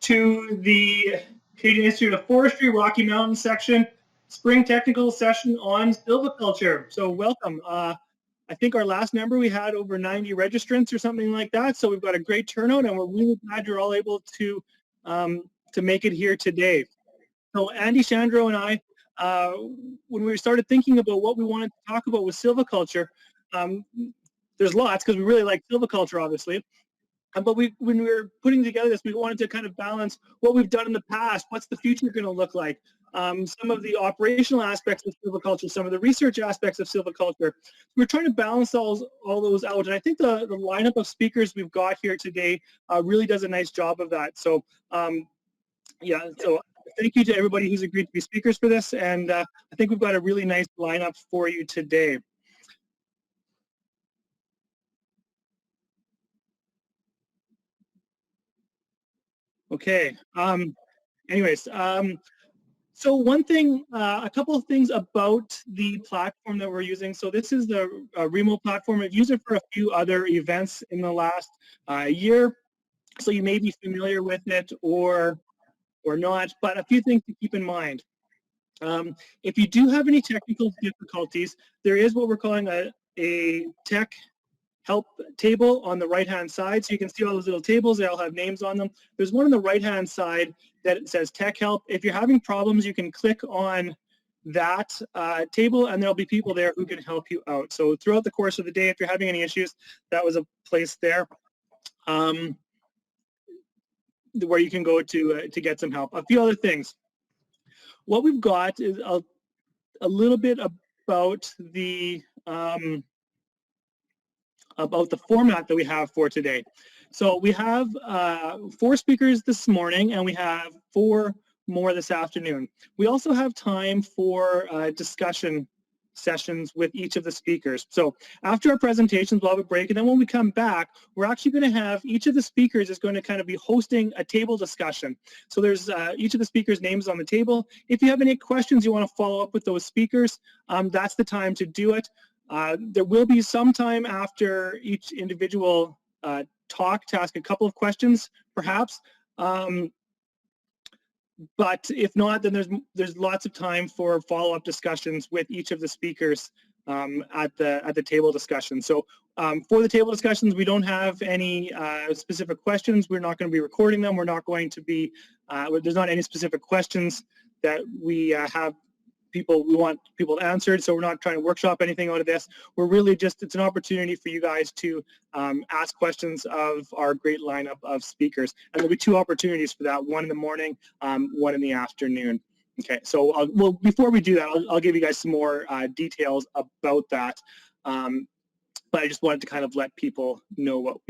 to the Canadian Institute of Forestry Rocky Mountain section spring technical session on silviculture. So welcome. I think our last number we had over 90 registrants or something like that. So we've got a great turnout, and we're really glad you're all able to make it here today. So Andy, Shandro, and I, when we started thinking about what we wanted to talk about with silviculture, there's lots because we really like silviculture, obviously. But when we were putting together this, we wanted to kind of balance what we've done in the past, what's the future going to look like, some of the operational aspects of silviculture, some of the research aspects of silviculture. We're trying to balance all those out, and I think the lineup of speakers we've got here today really does a nice job of that. So yeah, so thank you to everybody who's agreed to be speakers for this, and I think we've got a really nice lineup for you today. Okay. Anyways, so one thing, a couple of things about the platform that we're using. So this is the remote platform. I've used it for a few other events in the last year, so you may be familiar with it or not. But a few things to keep in mind. If you do have any technical difficulties, there is what we're calling a tech help table on the right-hand side. So you can see all those little tables. They all have names on them. There's one on the right-hand side that says tech help. If you're having problems, you can click on that table, and there'll be people there who can help you out. So throughout the course of the day, if you're having any issues, that was a place there where you can go to get some help. A few other things. What we've got is a little bit about the format that we have for today. So we have 4 speakers this morning, and we have 4 more this afternoon. We also have time for discussion sessions with each of the speakers. So after our presentations, we'll have a break, and then when we come back, we're actually going to have each of the speakers is going to kind of be hosting a table discussion. So there's each of the speakers' names on the table. If you have any questions you want to follow up with those speakers, that's the time to do it. There will be some time after each individual talk to ask a couple of questions, perhaps. But if not, then there's lots of time for follow-up discussions with each of the speakers at the table discussion. So for the table discussions, we don't have any specific questions. We're not going to be recording them. We're not going to be. There's not any specific questions that we have. We want people answered, so we're not trying to workshop anything out of this. We're really just, it's an opportunity for you guys to ask questions of our great lineup of speakers. And there'll be 2 opportunities for that, one in the morning, one in the afternoon. Okay, so well, before we do that, I'll give you guys some more details about that. But I just wanted to kind of let people know what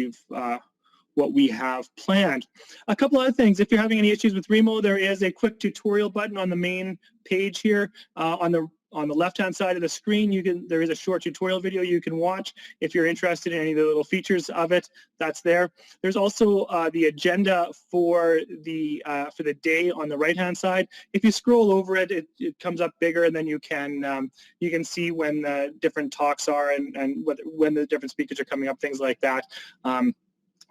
we have planned. A couple other things, if you're having any issues with Remo, there is a quick tutorial button on the main page here. On the left-hand side of the screen, there is a short tutorial video you can watch if you're interested in any of the little features of it. That's there. There's also the agenda for the day on the right-hand side. If you scroll over it, it comes up bigger, and then you can see when the different talks are and when the different speakers are coming up, things like that.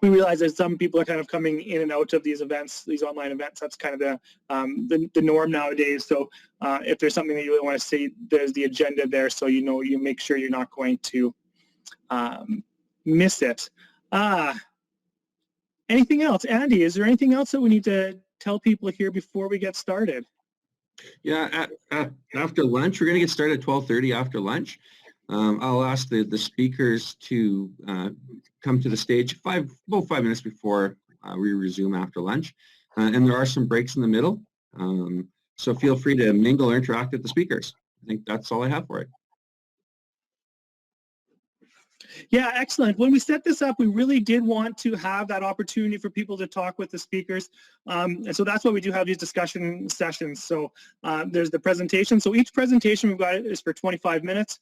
We realize that some people are kind of coming in and out of these events, these online events. That's kind of the norm nowadays. So if there's something that you really want to see, there's the agenda there, so you make sure you're not going to miss it. Anything else? Andy, is there anything else that we need to tell people here before we get started? Yeah, after lunch, we're going to get started at 12:30 after lunch. I'll ask the speakers to come to the stage about 5 minutes before we resume after lunch. And there are some breaks in the middle, so feel free to mingle or interact with the speakers. I think that's all I have for it. Yeah, excellent. When we set this up, we really did want to have that opportunity for people to talk with the speakers. And so that's why we do have these discussion sessions. So there's the presentation. So each presentation we've got is for 25 minutes.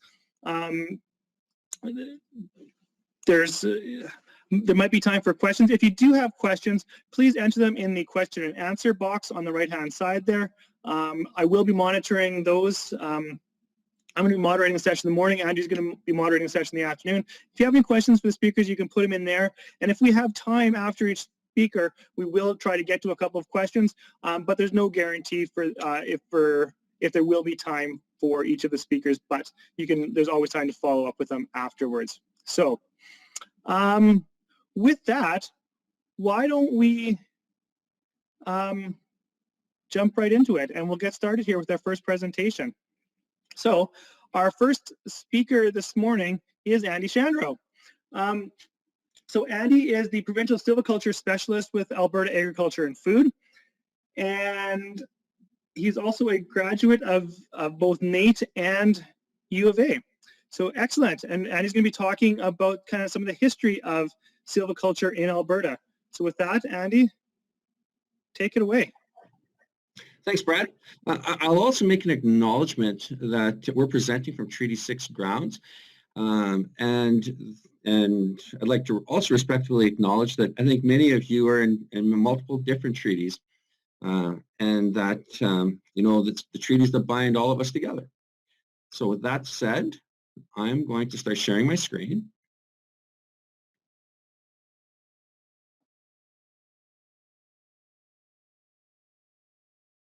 There might be time for questions. If you do have questions, please enter them in the question and answer box on the right-hand side there. I will be monitoring those. I'm going to be moderating the session in the morning. Andrew's going to be moderating the session in the afternoon. If you have any questions for the speakers, you can put them in there. And if we have time after each speaker, we will try to get to a couple of questions, but there's no guarantee for if there will be time for each of the speakers, but there's always time to follow up with them afterwards. So with that, why don't we jump right into it, and we'll get started here with our first presentation. So our first speaker this morning is Andy Shandro. So Andy is the Provincial Silviculture Specialist with Alberta Agriculture and Food, and he's also a graduate of both NAIT and U of A. So excellent, and Andy's going to be talking about kind of some of the history of silviculture in Alberta. So with that, Andy, take it away. Thanks, Brad. I'll also make an acknowledgement that we're presenting from Treaty 6 grounds, and I'd like to also respectfully acknowledge that I think many of you are in multiple different treaties, and that that's the treaties that bind all of us together. So with that said, I'm going to start sharing my screen.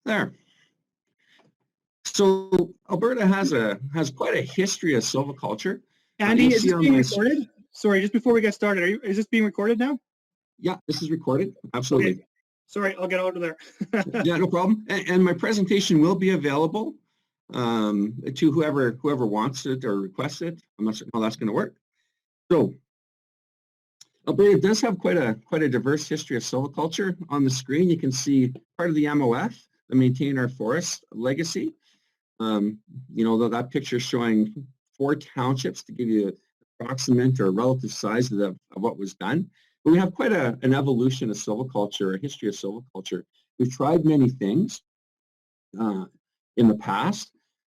There. So Alberta has quite a history of silviculture. Andy, is this being recorded? Sorry, just before we get started, is this being recorded now? Yeah, this is recorded. Absolutely. Okay. Sorry, I'll get out of there. Yeah, no problem. And my presentation will be available to whoever wants it or requests it. I'm not sure how that's going to work. So Alberta does have quite a diverse history of silviculture. On the screen, you can see part of the MOF, the Maintain Our Forest legacy. That picture showing 4 townships to give you an approximate or relative size of what was done. But we have quite an evolution of silviculture, a history of silviculture. We've tried many things in the past.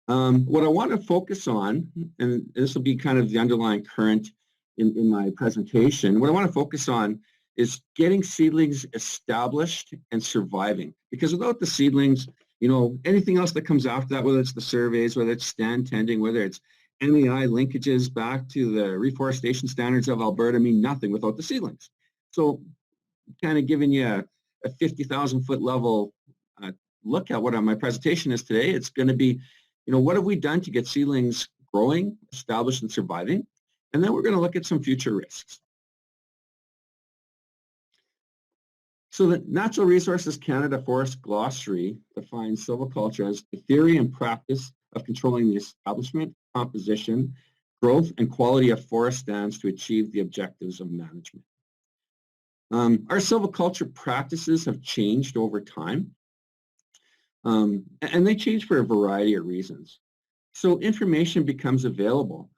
What I want to focus on, and this will be kind of the underlying current in my presentation, what I want to focus on is getting seedlings established and surviving. Because without the seedlings, anything else that comes after that, whether it's the surveys, whether it's stand tending, whether it's MEI linkages back to the reforestation standards of Alberta, mean nothing without the seedlings. So kind of giving you a 50,000 foot level look at what my presentation is today. It's going to be, what have we done to get seedlings growing, established, and surviving? And then we're going to look at some future risks. So the Natural Resources Canada Forest Glossary defines silviculture as the theory and practice of controlling the establishment, composition, growth, and quality of forest stands to achieve the objectives of management. Our silviculture practices have changed over time, and they change for a variety of reasons. So information becomes available.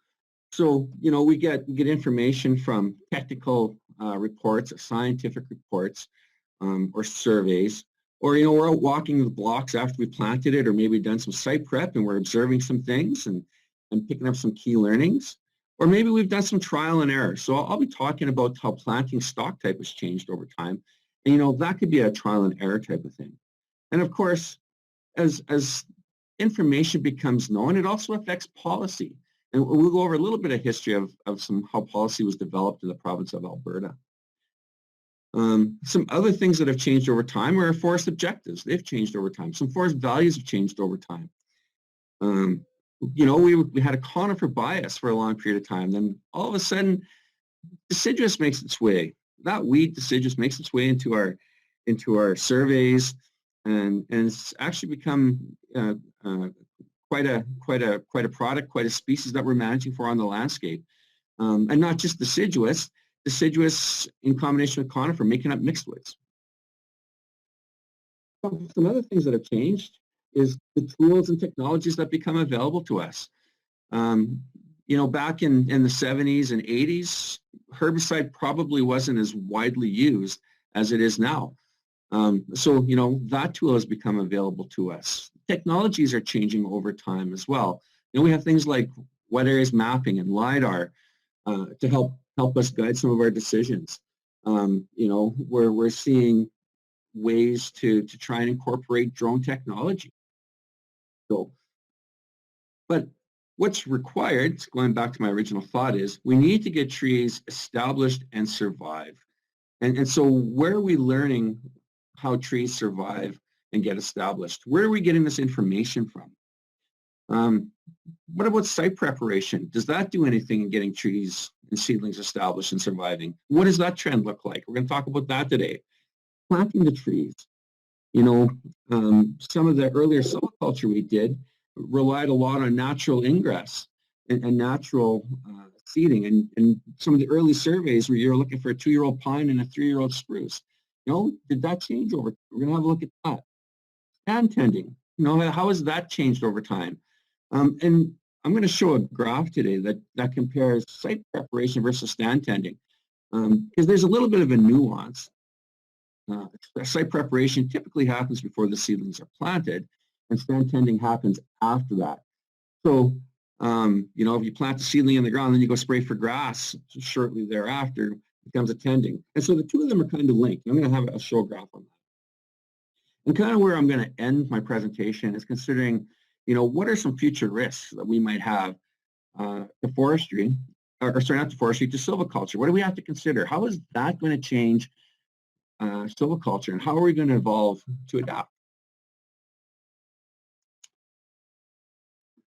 So, we get information from technical reports, scientific reports, or surveys, or, we're out walking the blocks after we planted it, or maybe done some site prep and we're observing some things and picking up some key learnings, or maybe we've done some trial and error. So I'll be talking about how planting stock type has changed over time. And, that could be a trial and error type of thing. And of course, as information becomes known, it also affects policy. And we'll go over a little bit of history of how policy was developed in the province of Alberta. Some other things that have changed over time are our forest objectives. They've changed over time. Some forest values have changed over time. We had a conifer bias for a long period of time. Then all of a sudden, deciduous makes its way. That weed deciduous makes its way into our surveys, and it's actually become quite a product, quite a species that we're managing for on the landscape, and not just deciduous in combination with conifer, making up mixed woods. Some other things that have changed is the tools and technologies that become available to us. Back in the 70s and 80s, herbicide probably wasn't as widely used as it is now. That tool has become available to us. Technologies are changing over time as well. We have things like wet areas mapping and LiDAR to help us guide some of our decisions. We're seeing ways to try and incorporate drone technology. But what's required, going back to my original thought, is we need to get trees established and survive. And so where are we learning how trees survive and get established? Where are we getting this information from? What about site preparation? Does that do anything in getting trees and seedlings established and surviving? What does that trend look like? We're going to talk about that today. Planting the trees. You know, some of the earlier silviculture we did relied a lot on natural ingress and natural seeding. And some of the early surveys where you're looking for a 2-year-old pine and a 3-year-old spruce. You know, did that change over time? We're going to have a look at that. Stand tending. You know, how has that changed over time? And I'm going to show a graph today that compares site preparation versus stand tending, because there's a little bit of a nuance. Site preparation typically happens before the seedlings are planted, and stand tending happens after that. So, you know, if you plant the seedling in the ground, then you go spray for grass shortly thereafter, it becomes a tending. And so the two of them are kind of linked. I'm going to have a show graph on that. And kind of where I'm going to end my presentation is considering, you know, what are some future risks that we might have to forestry, or sorry, not to forestry, to silviculture? What do we have to consider? How is that going to change silviculture, and how are we going to evolve to adapt?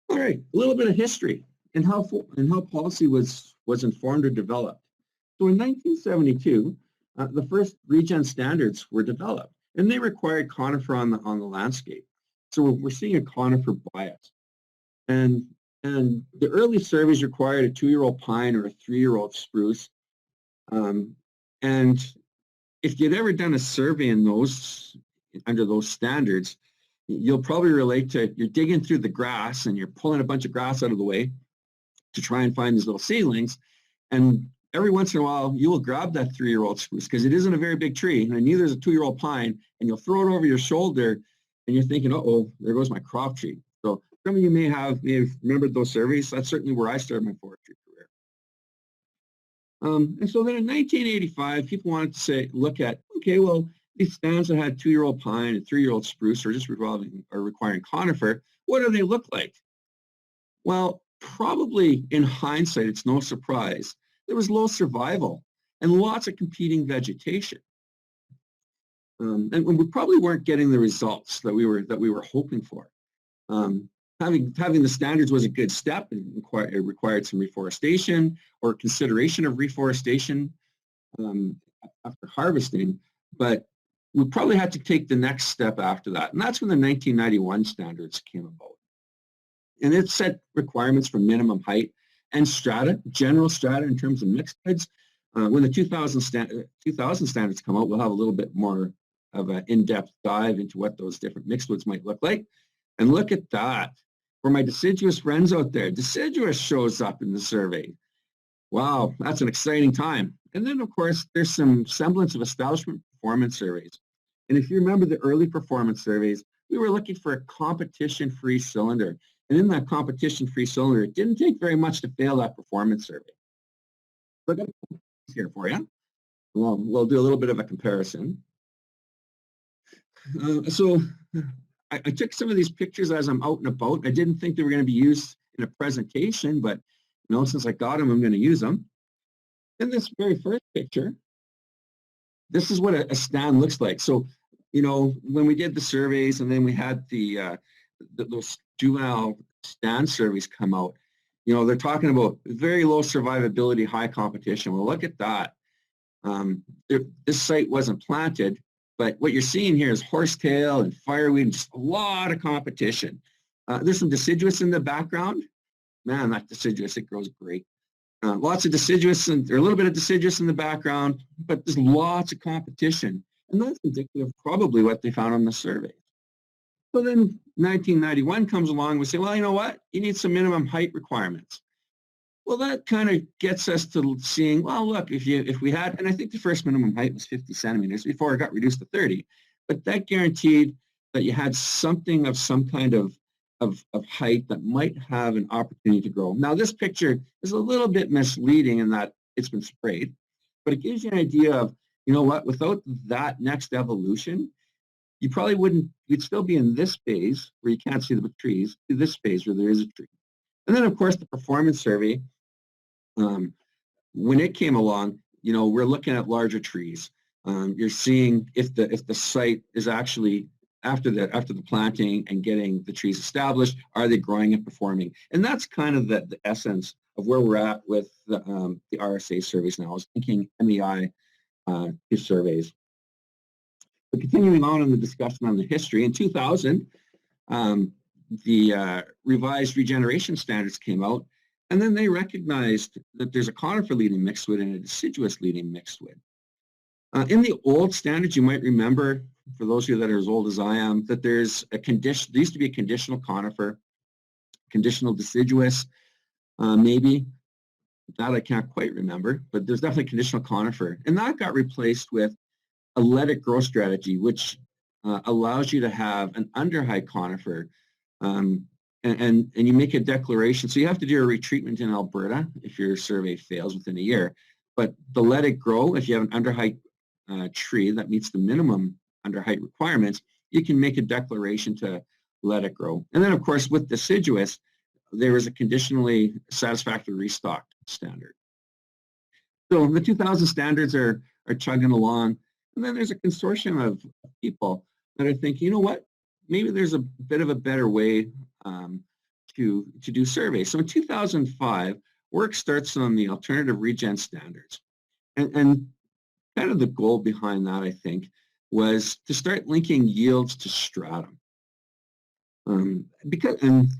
All right, a little bit of history and how policy was informed or developed. So in 1972, the first regen standards were developed, and they required conifer on the landscape. So we're seeing a conifer bias. And the early surveys required a 2-year-old pine or a 3-year-old spruce. And if you'd ever done a survey in those, under those standards, you'll probably relate to, you're digging through the grass and you're pulling a bunch of grass out of the way to try and find these little seedlings. And every once in a while, you will grab that 3-year-old spruce because it isn't a very big tree, and neither is a 2-year-old pine, and you'll throw it over your shoulder, and you're thinking, uh-oh, there goes my crop tree. So some of you may have remembered those surveys. That's certainly where I started my forestry career. And so then in 1985, people wanted to look at, okay, well, these stands that had 2-year-old pine and 3-year-old spruce are just requiring conifer. What do they look like? Well, probably in hindsight, it's no surprise. There was low survival and lots of competing vegetation. And we probably weren't getting the results that we were hoping for. Having the standards was a good step. It required some reforestation or consideration of reforestation after harvesting, but we probably had to take the next step after that. And that's when the 1991 standards came about. And it set requirements for minimum height and strata, general strata in terms of mixed beds. When the 2000 standards come out, we'll have a little bit more of an in-depth dive into what those different mixed woods might look like. And look at that. For my deciduous friends out there, deciduous shows up in the survey. Wow, that's an exciting time. And then, of course, there's some semblance of establishment performance surveys. And if you remember the early performance surveys, we were looking for a competition-free cylinder. And in that competition-free cylinder, it didn't take very much to fail that performance survey. So I got here for you. We'll do a little bit of a comparison. So I took some of these pictures as I'm out and about. I didn't think they were going to be used in a presentation, but you know, since I got them, I'm going to use them. In this very first picture, this is what a stand looks like. So, you know, when we did the surveys and then we had those juvenile stand surveys come out, you know, they're talking about very low survivability, high competition. Well, look at that. This site wasn't planted, but what you're seeing here is horsetail and fireweed and just a lot of competition. There's some deciduous in the background. Man, that deciduous, it grows great. Lots of deciduous, and there's a little bit of deciduous in the background, but there's lots of competition. And that's indicative of probably what they found on the survey. So then 1991 comes along, we say, well, you know what? You need some minimum height requirements. Well, that kind of gets us to seeing, well, look, if we had, and I think the first minimum height was 50 centimeters before it got reduced to 30, but that guaranteed that you had something of some kind of height that might have an opportunity to grow. Now, this picture is a little bit misleading in that it's been sprayed, but it gives you an idea of, you know what, without that next evolution, you probably wouldn't, you'd still be in this phase where you can't see the trees, to this phase where there is a tree. And then, of course, the performance survey, when it came along, you know, we're looking at larger trees. You're seeing if the site is actually after the planting and getting the trees established, are they growing and performing? And that's kind of the essence of where we're at with the RSA surveys now, is linking MEI to surveys. But continuing on in the discussion on the history, in 2000, the revised regeneration standards came out, and then they recognized that there's a conifer leading mixedwood and a deciduous leading mixedwood. In the old standards, you might remember, for those of you that are as old as I am, that there's a condition. There used to be a conditional conifer, conditional deciduous, maybe. That I can't quite remember, but there's definitely conditional conifer, and that got replaced with a let it grow strategy, which allows you to have an under-high conifer, and you make a declaration. So you have to do a retreatment in Alberta if your survey fails within a year. But the let it grow, if you have an under-height tree that meets the minimum under-height requirements, you can make a declaration to let it grow. And then, of course, with deciduous, there is a conditionally satisfactory restock standard. So the 2000 standards are chugging along. And then there's a consortium of people that are thinking, you know what, maybe there's a bit of a better way to do surveys. So in 2005, work starts on the alternative regen standards. And kind of the goal behind that, I think, was to start linking yields to stratum. And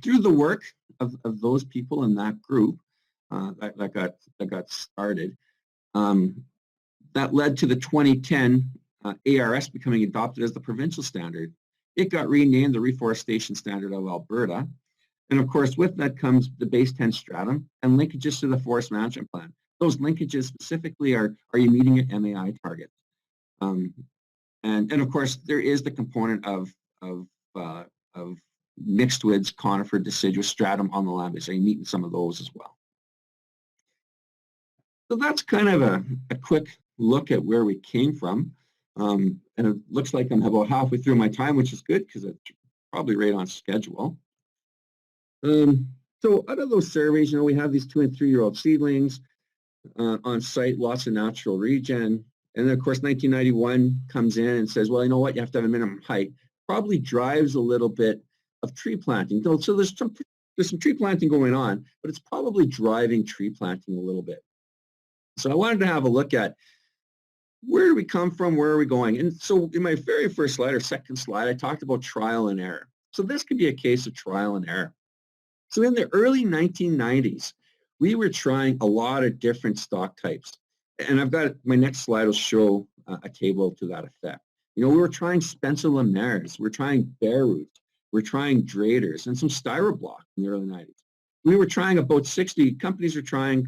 through the work of those people in that group that got started, that led to the 2010 ARS becoming adopted as the provincial standard. It got renamed the Reforestation Standard of Alberta. And of course, with that comes the base 10 stratum and linkages to the forest management plan. Those linkages specifically are you meeting your MAI targets? And of course, there is the component of mixed woods, conifer, deciduous, stratum on the land base. Are you meeting some of those as well? So that's kind of a quick look at where we came from. And it looks like I'm about halfway through my time, which is good because it's probably right on schedule. So out of those surveys, we have these 2- and 3-year-old seedlings on site, lots of natural regen. And then, of course, 1991 comes in and says, well, you know what, you have to have a minimum height. Probably drives a little bit of tree planting. So there's some tree planting going on, but it's probably driving tree planting a little bit. So I wanted to have a look at where do we come from, where are we going? And so in my very first slide or second slide, I talked about trial and error. So this could be a case of trial and error. So in the early 1990s, we were trying a lot of different stock types. And I've got, my next slide will show a table to that effect. We were trying Spencer Lemaires, we're trying bare roots, we're trying Draters, and some styroblock in the early 90s. We were trying about 60, companies were trying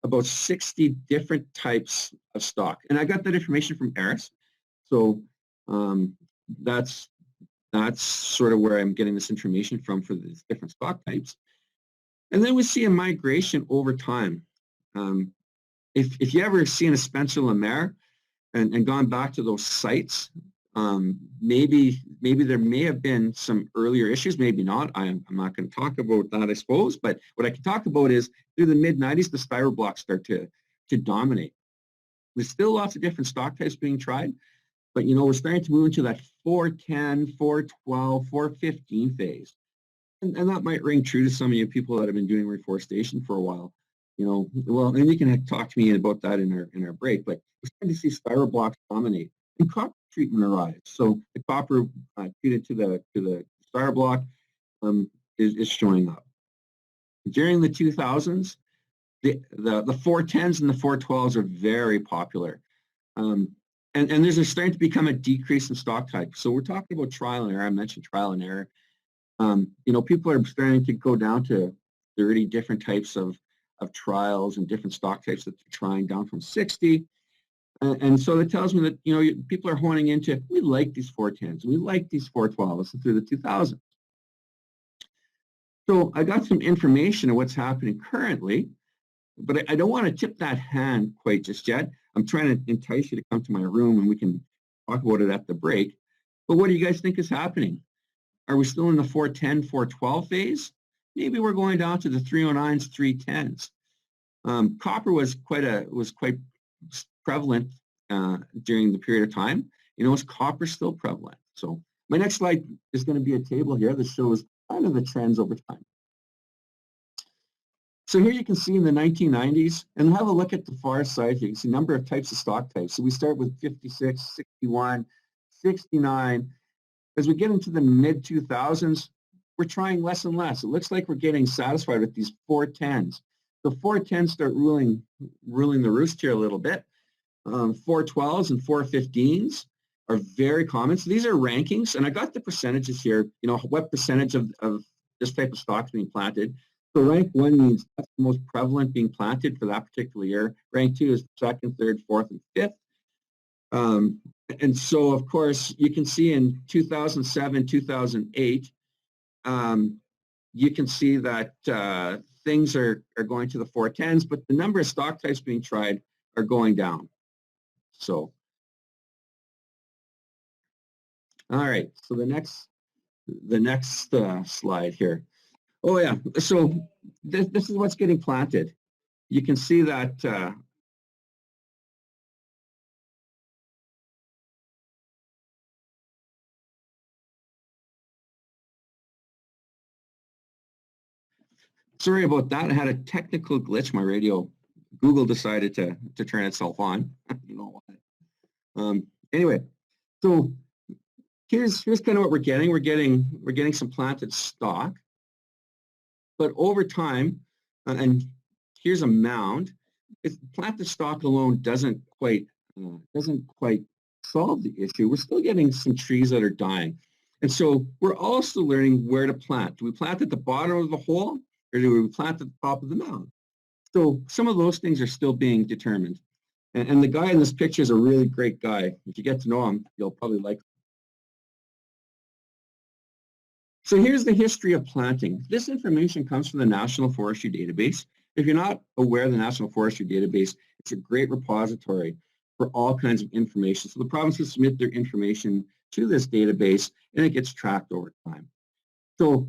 about 60 different types of stock. And I got that information from Eris. So that's sort of where I'm getting this information from for these different stock types. And then we see a migration over time. If you ever seen a Spencer Lemaire and gone back to those sites, maybe there may have been some earlier issues, maybe not. I'm not going to talk about that, I suppose. But what I can talk about is through the mid-90s, the styroblocks start to dominate. There's still lots of different stock types being tried, but we're starting to move into that 410, 412, 415 phase. And that might ring true to some of you people that have been doing reforestation for a while. Well, and you can talk to me about that in our break, but we're starting to see styroblocks dominate and copper treatment arrives. So the copper treated to the styroblock is showing up. During the 2000s, the 410s and the 412s are very popular. And there's starting to become a decrease in stock type. So we're talking about trial and error. I mentioned trial and error. People are starting to go down to 30 different types of trials and different stock types that they're trying, down from 60. And so it tells me that, people are honing into, we like these 410s, we like these 412s through the 2000s. So I got some information on what's happening currently, but I don't want to tip that hand quite just yet. I'm trying to entice you to come to my room and we can talk about it at the break. But what do you guys think is happening? Are we still in the 410, 412 phase? Maybe we're going down to the 309s, 310s. Copper was quite prevalent during the period of time, is copper still prevalent? So my next slide is going to be a table here that shows kind of the trends over time. So here you can see in the 1990s, and have a look at the far side here. You can see number of types of stock types. So we start with 56, 61, 69. As we get into the mid-2000s, we're trying less and less. It looks like we're getting satisfied with these 410s. The 410s start ruling the roost here a little bit. 412s and 415s are very common. So these are rankings, and I got the percentages here, what percentage of this type of stock is being planted. So rank 1 means that's the most prevalent being planted for that particular year. Rank 2 is 2nd, 3rd, 4th, and 5th. And so, of course, you can see in 2007, 2008, you can see that things are going to the 410s, but the number of stock types being tried are going down. So, all right, so the next slide here. Oh yeah, so this is what's getting planted. You can see that sorry about that. I had a technical glitch. My radio, Google decided to turn itself on. I don't know why. Anyway, so here's kind of what we're getting. We're getting some planted stock. But over time, and here's a mound, planted stock alone doesn't quite solve the issue. We're still getting some trees that are dying. And so we're also learning where to plant. Do we plant at the bottom of the hole, or do we plant at the top of the mound? So some of those things are still being determined. And the guy in this picture is a really great guy. If you get to know him, you'll probably like him. So here's the history of planting. This information comes from the National Forestry Database. If you're not aware of the National Forestry Database, it's a great repository for all kinds of information. So the provinces submit their information to this database, and it gets tracked over time. So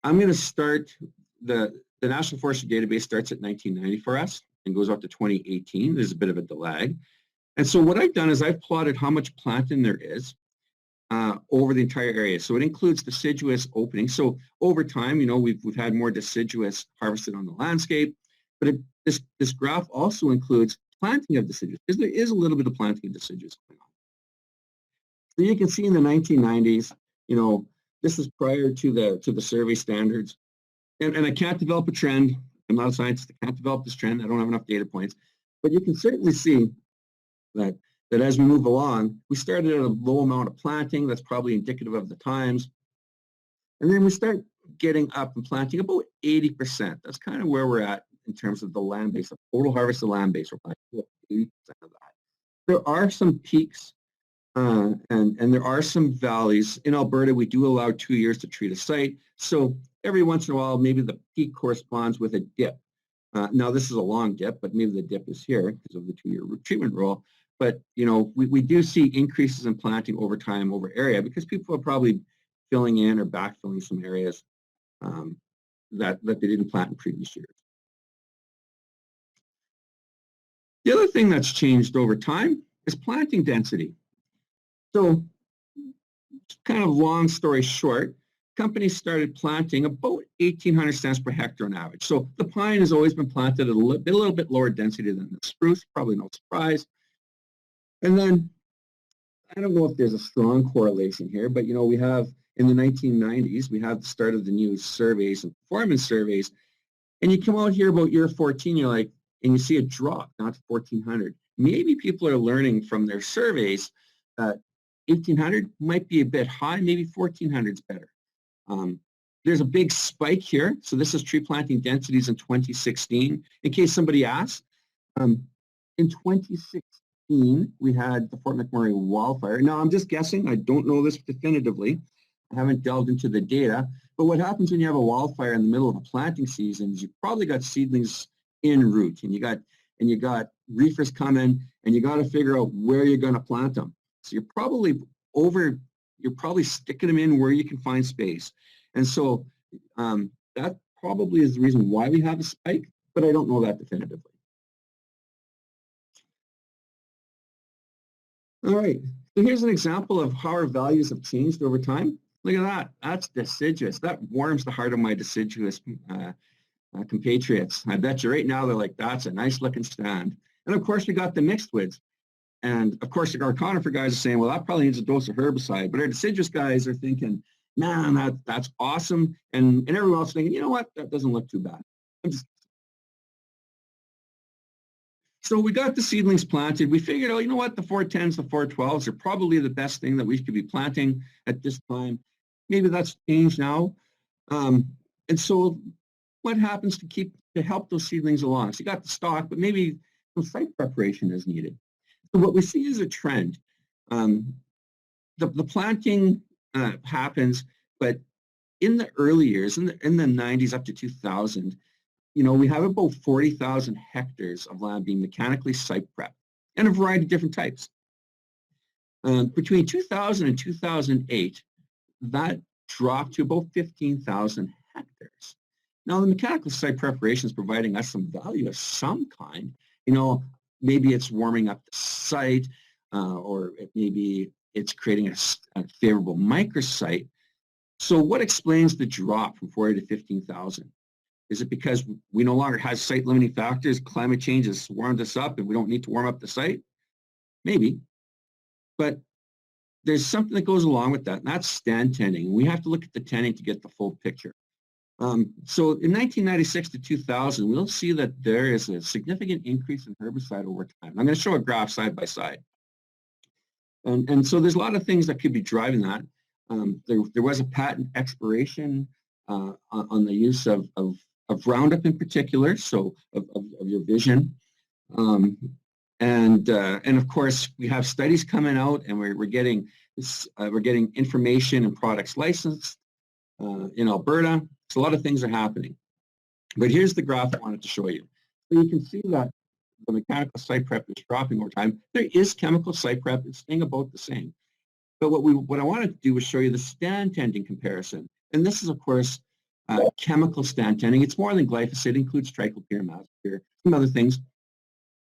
I'm going to start, the National Forestry Database starts at 1990 for us and goes up to 2018. There's a bit of a delay. And so what I've done is I've plotted how much planting there is over the entire area. So it includes deciduous openings. So over time, we've had more deciduous harvested on the landscape, but this graph also includes planting of deciduous, because there is a little bit of planting of deciduous going on. So you can see in the 1990s, this is prior to the survey standards, and I can't develop a trend. I'm not a scientist. I can't develop this trend. I don't have enough data points, but you can certainly see that as we move along, we started at a low amount of planting. That's probably indicative of the times. And then we start getting up and planting about 80%. That's kind of where we're at in terms of the land base, the total harvested land base. We're planting 80% of that. There are some peaks and there are some valleys. In Alberta, we do allow 2 years to treat a site. So every once in a while, maybe the peak corresponds with a dip. Now, this is a long dip, but maybe the dip is here because of the 2-year treatment rule. But, we do see increases in planting over time over area because people are probably filling in or backfilling some areas that they didn't plant in previous years. The other thing that's changed over time is planting density. So, kind of long story short, companies started planting about 1,800 stems per hectare on average. So the pine has always been planted at a little bit lower density than the spruce, probably no surprise. And then, I don't know if there's a strong correlation here, but we have in the 1990s, we have the start of the new surveys and performance surveys, and you come out here about year 14, you're like, and you see a drop down to 1,400. Maybe people are learning from their surveys that 1,800 might be a bit high, maybe 1,400 is better. There's a big spike here. So this is tree planting densities in 2016. In case somebody asks, in 2016, we had the Fort McMurray wildfire. Now, I'm just guessing. I don't know this definitively. I haven't delved into the data. But what happens when you have a wildfire in the middle of a planting season is you've probably got seedlings en route, and you got reefers coming, and you got to figure out where you're going to plant them. So you're probably sticking them in where you can find space. And so that probably is the reason why we have a spike, but I don't know that definitively. All right, so here's an example of how our values have changed over time. Look at that, that's deciduous. That warms the heart of my deciduous compatriots. I bet you right now they're like, that's a nice looking stand. And of course we got the mixed woods. And of course our conifer guys are saying, well, that probably needs a dose of herbicide. But our deciduous guys are thinking, man, that's awesome. And everyone else thinking, you know what, that doesn't look too bad. So we got the seedlings planted. We figured, oh, you know what, the 410s, the 412s are probably the best thing that we could be planting at this time. Maybe that's changed now. And so what happens to help those seedlings along? So you got the stock, but maybe some site preparation is needed. So what we see is a trend. The planting happens, but in the early years, in the 90s up to 2000, we have about 40,000 hectares of land being mechanically site prepped, and a variety of different types. Between 2000 and 2008, that dropped to about 15,000 hectares. Now, the mechanical site preparation is providing us some value of some kind. Maybe it's warming up the site, or maybe it's creating a favorable microsite. So what explains the drop from 40 to 15,000? Is it because we no longer have site limiting factors, climate change has warmed us up and we don't need to warm up the site? Maybe. But there's something that goes along with that, and that's stand tending. We have to look at the tending to get the full picture. So in 1996 to 2000, we'll see that there is a significant increase in herbicide over time. I'm going to show a graph side by side. And so there's a lot of things that could be driving that. There was a patent expiration on the use of Roundup in particular, so of your vision. And of course, we have studies coming out, and we're getting information and products licensed in Alberta. So a lot of things are happening. But here's the graph I wanted to show you. So you can see that the mechanical site prep is dropping over time. There is chemical site prep. It's staying about the same. But what I wanted to do was show you the stand tending comparison. And this is, of course, chemical stand tending. It's more than glyphosate. It includes triclopyr, mazdapyr, some other things.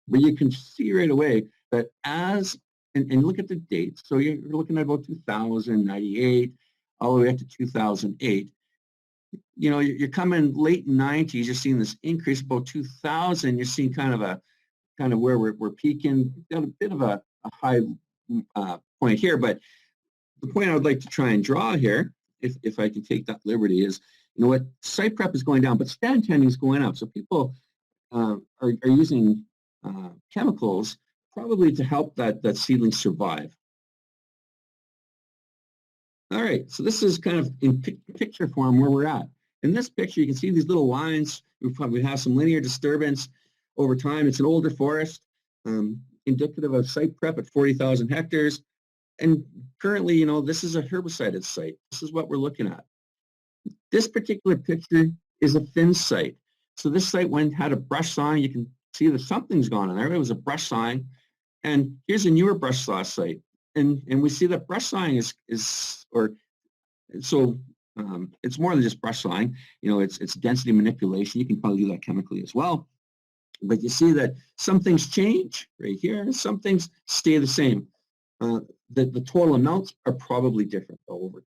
But you can see right away that and look at the dates. So you're looking at about 2098 all the way up to 2008. You're coming late 90s, you're seeing this increase. About 2000, you're seeing kind of where we're peaking. Got a bit of a high point here, but the point I would like to try and draw here, if I can take that liberty, is site prep is going down, but stand tending is going up. So people are using chemicals probably to help that seedling survive. All right, so this is kind of in picture form where we're at. In this picture, you can see these little lines. We have some linear disturbance over time. It's an older forest, indicative of site prep at 40,000 hectares. And currently, this is a herbicided site. This is what we're looking at. This particular picture is a thin site. So this site had a brush sawing. You can see that something's gone on there. It was a brush sawing. And here's a newer brush saw site. And we see that brush sawing it's more than just brush sawing. It's density manipulation. You can probably do that chemically as well. But you see that some things change right here. Some things stay the same. The total amounts are probably different over time.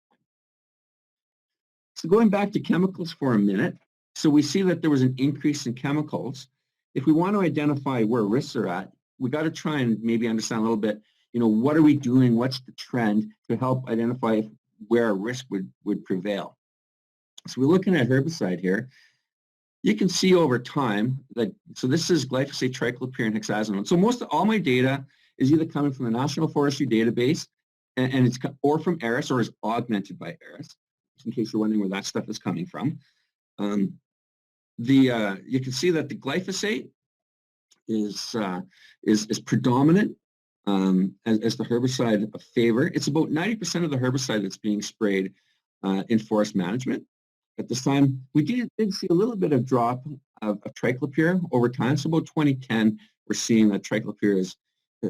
So going back to chemicals for a minute, so we see that there was an increase in chemicals. If we want to identify where risks are at, we got to try and maybe understand a little bit, what are we doing? What's the trend to help identify where a risk would prevail? So we're looking at herbicide here. You can see over time that, so this is glyphosate, triclopyr, and hexazinone. So all my data is either coming from the National Forestry Database, and it's or from ARIS, or is augmented by ARIS, just in case you're wondering where that stuff is coming from. You can see that the glyphosate is predominant as the herbicide of favor. It's about 90% of the herbicide that's being sprayed in forest management. At this time, we did see a little bit of drop of triclopyr over time. So about 2010, we're seeing that triclopyr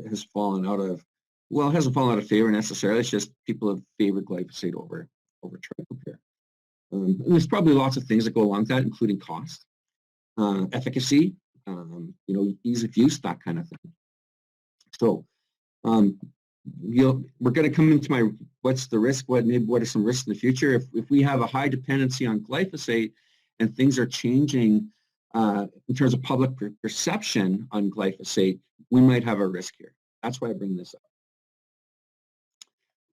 has fallen out of, well, it hasn't fallen out of favor necessarily. It's just people have favored glyphosate over triclopyr. And there's probably lots of things that go along with that, including cost, efficacy, ease of use, that kind of thing. So we're going to come into my what's the risk, what are some risks in the future. If we have a high dependency on glyphosate and things are changing in terms of public perception on glyphosate, we might have a risk here. That's why I bring this up.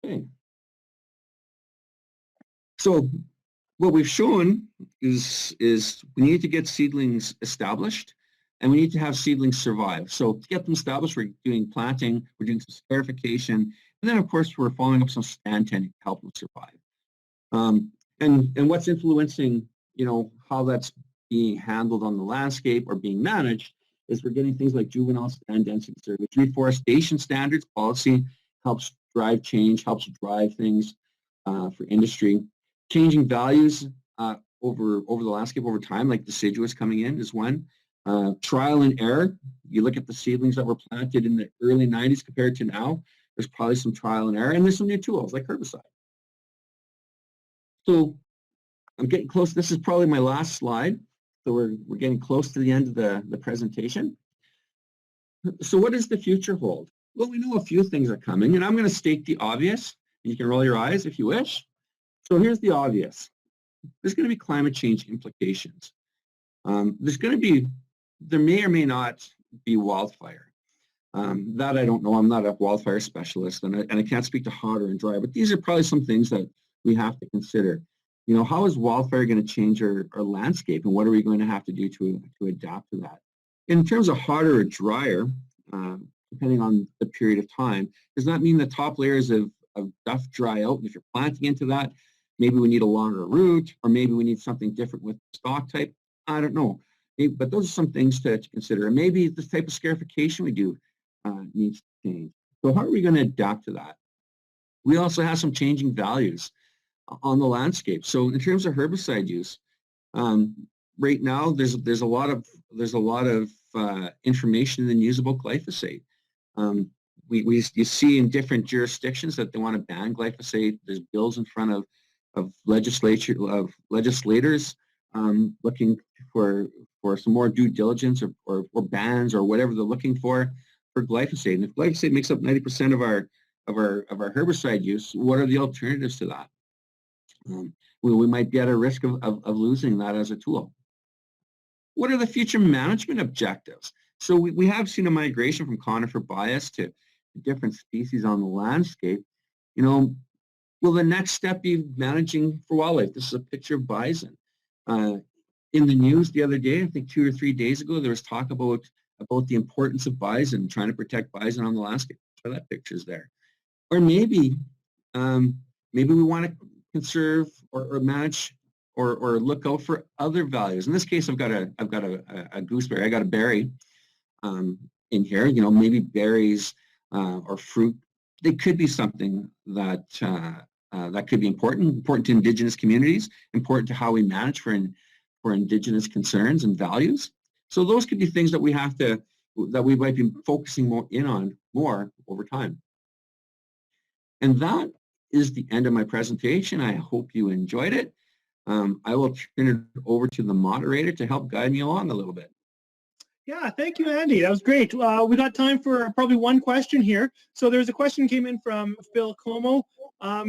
Okay. So what we've shown is we need to get seedlings established, and we need to have seedlings survive. So to get them established, we're doing planting, we're doing some scarification, and then of course we're following up some stand tending to help them survive. And what's influencing, how that's being handled on the landscape or being managed is we're getting things like juvenile stand density surveys. Reforestation standards policy helps drive change, helps drive things for industry. Changing values over the landscape over time, like deciduous coming in is one. Trial and error. You look at the seedlings that were planted in the early 90s compared to now, there's probably some trial and error, and there's some new tools like herbicide. So I'm getting close. This is probably my last slide. So we're getting close to the end of the presentation. So what does the future hold? Well, we know a few things are coming, and I'm going to state the obvious. You can roll your eyes if you wish. So here's the obvious. There's going to be climate change implications. There may or may not be wildfire. That I don't know. I'm not a wildfire specialist, and I can't speak to hot or dry, but these are probably some things that we have to consider. How is wildfire going to change our landscape, and what are we going to have to do to adapt to that? In terms of hotter or drier, depending on the period of time, does not mean the top layers of duff dry out. If you're planting into that, maybe we need a longer root, or maybe we need something different with stock type. I don't know. But those are some things to consider. And maybe the type of scarification we do needs to change. So how are we going to adapt to that? We also have some changing values on the landscape. So in terms of herbicide use, right now there's a lot of information in use about glyphosate. You see in different jurisdictions that they want to ban glyphosate. There's bills in front of legislators looking for some more due diligence or bans or whatever they're looking for glyphosate. And if glyphosate makes up 90% of our herbicide use, what are the alternatives to that? We might be at a risk of losing that as a tool. What are the future management objectives? So we have seen a migration from conifer bias to different species on the landscape. Will the next step be managing for wildlife? This is a picture of bison. In the news the other day, I think 2 or 3 days ago, there was talk about the importance of bison, trying to protect bison on the landscape. So that picture's there. Or maybe we want to conserve or manage or look out for other values. In this case, I've got a gooseberry. I got a berry in here. Maybe berries or fruit. They could be something that could be important to Indigenous communities, important to how we manage for Indigenous concerns and values. So those could be things that we might be focusing more over time. And that is the end of my presentation. I hope you enjoyed it. I will turn it over to the moderator to help guide me along a little bit. Yeah, thank you, Andy. That was great. We got time for probably one question here. So there's a question came in from Phil Como. Hi,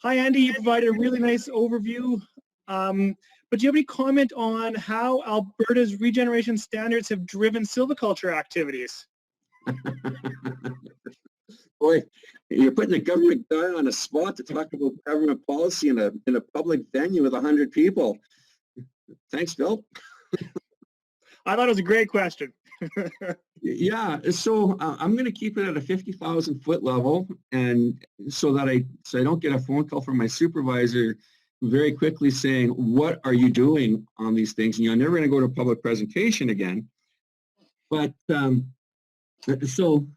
Andy. You provided a really nice overview. But do you have any comment on how Alberta's regeneration standards have driven silviculture activities? Boy, you're putting a government guy on a spot to talk about government policy in a public venue with 100 people. Thanks, Phil. I thought it was a great question. Yeah, so I'm going to keep it at a 50,000 foot level, and so I don't get a phone call from my supervisor very quickly saying, "What are you doing on these things?" And you're never going to go to a public presentation again. But so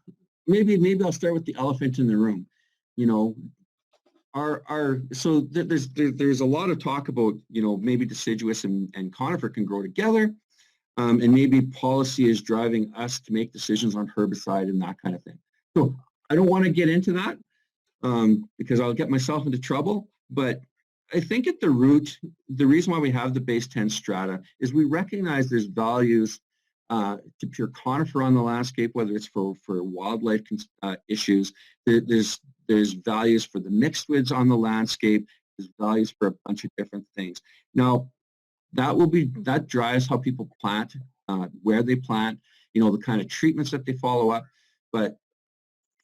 maybe I'll start with the elephant in the room. There's a lot of talk about maybe deciduous and conifer can grow together. And maybe policy is driving us to make decisions on herbicide and that kind of thing. So I don't want to get into that because I'll get myself into trouble. But I think at the root, the reason why we have the base 10 strata is we recognize there's values to pure conifer on the landscape, whether it's for wildlife issues. There's values for the mixed woods on the landscape. There's values for a bunch of different things. Now, that drives how people plant, where they plant, the kind of treatments that they follow up. But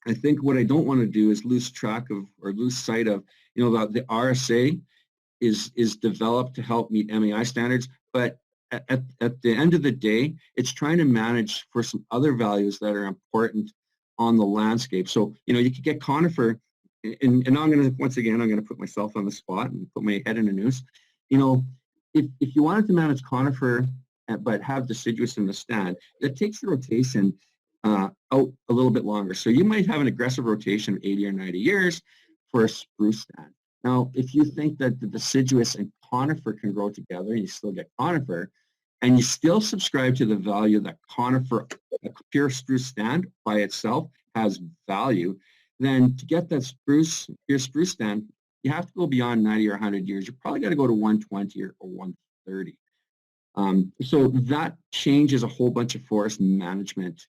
I think what I don't want to do is lose track of or lose sight of, that the RSA is developed to help meet MAI standards, but at the end of the day, it's trying to manage for some other values that are important on the landscape. So, you could get conifer, and I'm going to, once again, I'm going to put myself on the spot and put my head in a noose. If you wanted to manage conifer but have deciduous in the stand, it takes the rotation out a little bit longer. So you might have an aggressive rotation of 80 or 90 years for a spruce stand. Now, if you think that the deciduous and conifer can grow together and you still get conifer, and you still subscribe to the value that conifer, a pure spruce stand by itself has value, then to get that pure spruce stand, you have to go beyond 90 or 100 years. You probably got to go to 120 or 130. So that changes a whole bunch of forest management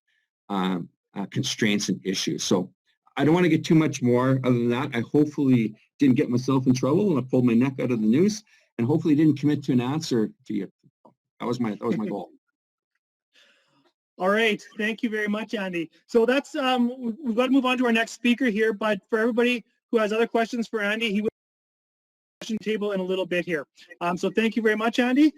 constraints and issues. So I don't want to get too much more other than that. I hopefully didn't get myself in trouble and I pulled my neck out of the noose, and hopefully didn't commit to an answer to you. That was my goal. All right, thank you very much, Andy. So that's we've got to move on to our next speaker here. But for everybody who has other questions for Andy, he will question table in a little bit here. So thank you very much, Andy.